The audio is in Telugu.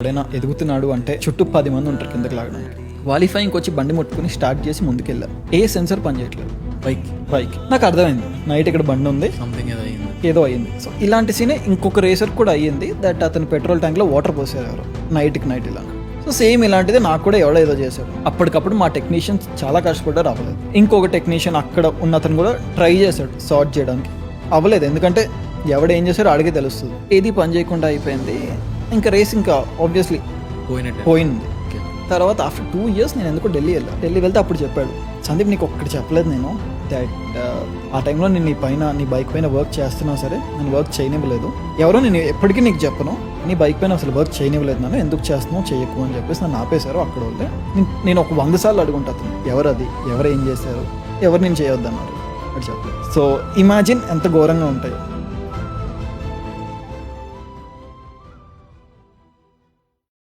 ఎప్పుడైనా ఎదుగుతున్నాడు అంటే చుట్టూ 10 మంది ఉంటారు కిందకి లాగడానికి. క్వాలిఫైయింగ్కి వచ్చి బండి ముట్టుకుని స్టార్ట్ చేసి ముందుకెళ్ళా. ఏ సెన్సర్ పని చేయట్లేదు. బైక్ నాకు అర్థమైంది, నైట్ ఇక్కడ బండి ఉంది, ఏదో అయ్యింది. సో ఇలాంటి సీనే ఇంకొక రేసర్ కూడా అయ్యింది. దట్ అతను పెట్రోల్ ట్యాంక్లో వాటర్ పోసారు ఎవరు నైట్ ఇలా. సో సేమ్ ఇలాంటిది నాకు కూడా ఎవడో ఏదో చేశాడు. అప్పటికప్పుడు మా టెక్నీషియన్స్ చాలా కష్టపడ్డారు, అవ్వలేదు. ఇంకొక టెక్నీషియన్ అక్కడ ఉన్న అతను కూడా ట్రై చేశాడు సార్ట్ చేయడానికి, అవ్వలేదు. ఎందుకంటే ఎవడు ఏం చేశాడో అడిగే తెలుస్తుంది. ఏది పని చేయకుండా అయిపోయింది. ఇంకా రేస్ ఇంకా ఆబ్వియస్లీ పోయింది. తర్వాత ఆఫ్టర్ 2 years నేను ఎందుకు ఢిల్లీ వెళ్తే అప్పుడు చెప్పాడు, సందీప్ నీకు ఒక్కటి చెప్పలేదు నేను, దట్ ఆ టైంలో నేను నీ బైక్ పైన వర్క్ చేస్తున్నా సరే నేను వర్క్ చేయనివ్వలేదు. ఎవరో నేను ఎప్పటికీ నీకు చెప్పను, నీ బైక్ పైన అసలు వర్క్ చేయనివ్వలేదు, నన్ను ఎందుకు చేస్తున్నావు చేయకు అని చెప్పేసి నన్ను ఆపేశారు. అక్కడ వాళ్ళే నేను ఒక 100 సార్లు అడుగుంటాను, ఎవరది, ఎవరు ఏం చేశారు, ఎవరు నేను చేయొద్దన్నారు అని చెప్పలేదు. సో ఇమాజిన్ ఎంత ఘోరంగా ఉంటాయి.